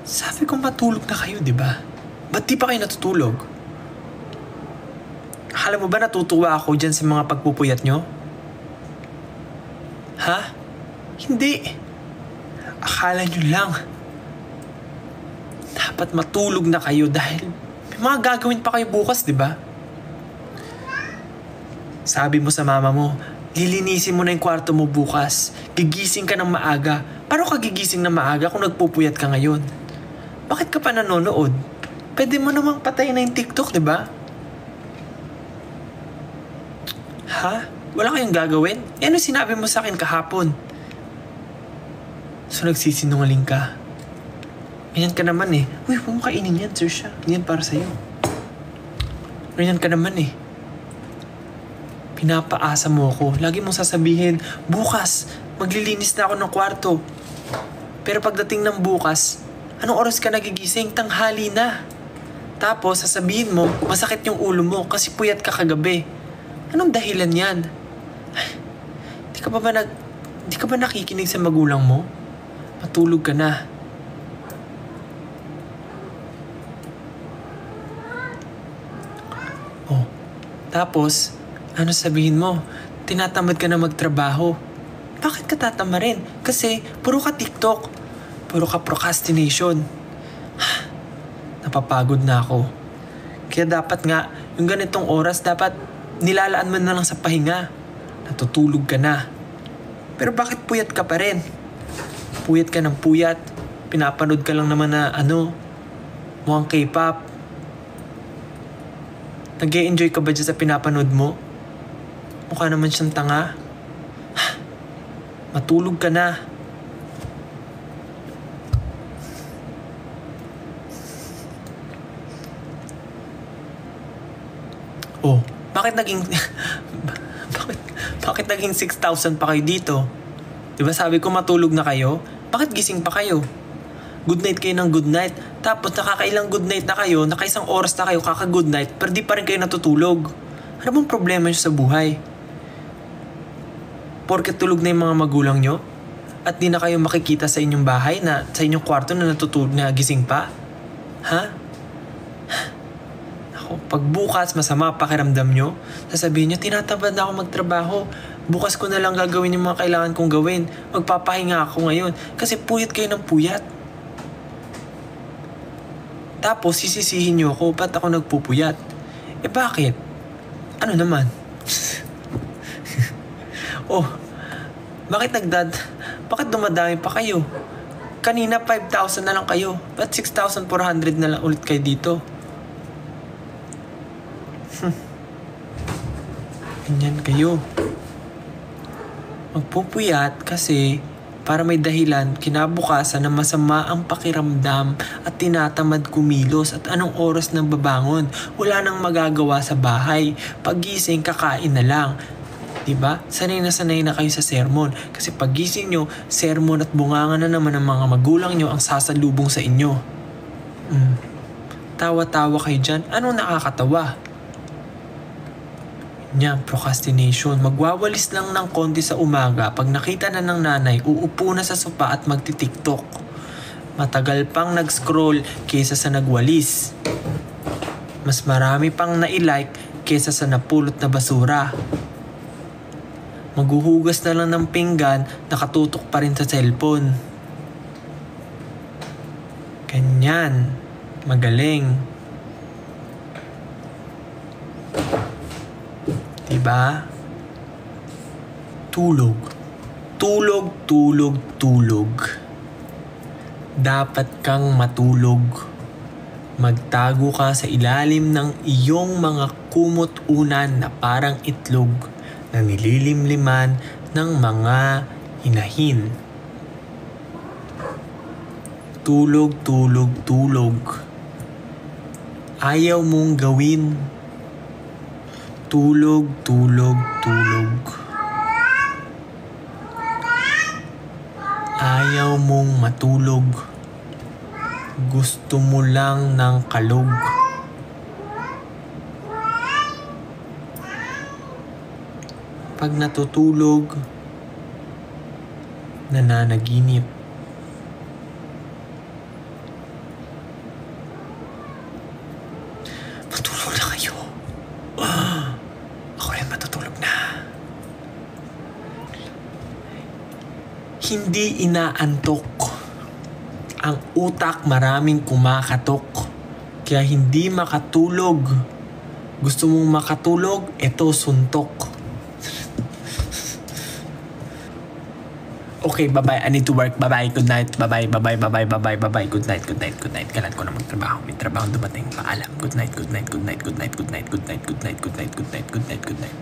Sabi ko matulog na kayo, di ba? Ba't di pa kayo natutulog? Akala mo ba natutuwa ako dyan sa mga pagpupuyat nyo? Ha? Hindi. Akala nyo lang. Dapat matulog na kayo dahil may mga gagawin pa kayo bukas, di ba? Sabi mo sa mama mo, lilinisin mo na yung kwarto mo bukas. Gigising ka ng maaga. Paano ka gigising ng maaga kung nagpupuyat ka ngayon? Bakit ka pa nanonood? Pwede mo namang patayin na yung TikTok, di ba? Ha? Wala kayong gagawin? Eh, ano sinabi mo sa akin kahapon? So nagsisinungaling ka. Ganyan ka naman eh. Uy, huwag mo kainin yan, sir siya. Ganyan para sa'yo. Ganyan ka naman eh. Pinapaasa mo ako. Lagi mong sasabihin, bukas, maglilinis na ako ng kwarto. Pero pagdating ng bukas, anong oras ka nagigising? Tanghali na. Tapos sasabihin mo, masakit yung ulo mo kasi puyat ka kagabi. Anong dahilan yan? Ay, di ka ba nakikinig sa magulang mo? Matulog ka na. Oh, tapos, ano sabihin mo? Tinatamad ka na magtrabaho. Bakit ka tatamarin? Kasi puro ka TikTok. Puro ka procrastination. Napapagod na ako. Kaya dapat nga, yung ganitong oras, dapat nilalaan mo na lang sa pahinga. Natutulog ka na. Pero bakit puyat ka pa rin? Puyat ka ng puyat. Pinapanood ka lang naman na mukhang K-pop. Nag-e-enjoy ka ba dyan sa pinapanood mo? Mukha naman siyang tanga. Matulog ka na. Oh, bakit naging bakit naging 6,000 pa kayo dito? 'Di ba sabi ko matulog na kayo? Bakit gising pa kayo? Good night kayo ng good night. Tapos nakakailang good night na kayo, nakaisang oras na kayo kaka-good night, pero di pa rin kayo natutulog. Ano bang problema nyo sa buhay? Porket tulog na yung mga magulang nyo? At di na kayo makikita sa inyong bahay na sa inyong kwarto na natutulog na gising pa? Ha? Ako, pag bukas masama pakiramdam nyo, sasabihin nyo, tinatamad na ako magtrabaho. Bukas ko na lang gagawin yung mga kailangan kong gawin. Magpapahinga ako ngayon kasi puyat kayo ng puyat. Tapos sisisihin nyo ako, ba't ako nagpupuyat? Eh bakit? Ano naman? Oh, bakit dumadami pa kayo? Kanina 5,000 na lang kayo. Ba't 6,400 na lang ulit kayo dito? Ganyan kayo. Magpupuyat kasi para may dahilan kinabukasan na masama ang pakiramdam at tinatamad kumilos at anong oras nang babangon. Wala nang magagawa sa bahay. Paggising, kakain na lang. Diba? Sanay na kayo sa sermon. Kasi paggising nyo, sermon at bunganga na naman ng mga magulang nyo ang sasalubong sa inyo. Tawa-tawa kayo dyan. Anong nakakatawa? Yan, procrastination. Magwawalis lang ng konti sa umaga. Pag nakita na ng nanay, uupo na sa sopa at magti-TikTok. Matagal pang nag-scroll kaysa sa nagwalis. Mas marami pang na-like kaysa sa napulot na basura. Maghuhugas na lang ng pinggan, nakatutok pa rin sa cellphone. Ganyan. Magaling. Diba? Tulog. Tulog. Dapat kang matulog. Magtago ka sa ilalim ng iyong mga kumot-unan na parang itlog na nililimliman ng mga hinahin. Tulog. Ayaw mong gawin. Tulog. Ayaw mong matulog. Gusto mo lang ng kalog. Pag natutulog, nananaginip. kayo. Ako rin matutulog na. Hindi inaantok. Ang utak maraming kumakatok. Kaya hindi makatulog. Gusto mong makatulog? Ito, suntok. Okay, bye-bye. I need to work. Bye-bye. Good night. Bye-bye. Bye-bye. Bye-bye. Bye-bye. Bye-bye. Good night. Good night. Good night. Kailan ko na magtrabaho? May trabaho dumating. Paalam. Good night. Good night. Good night. Good night. Good night. Good night. Good night. Good night. Good night. Good night. Good night.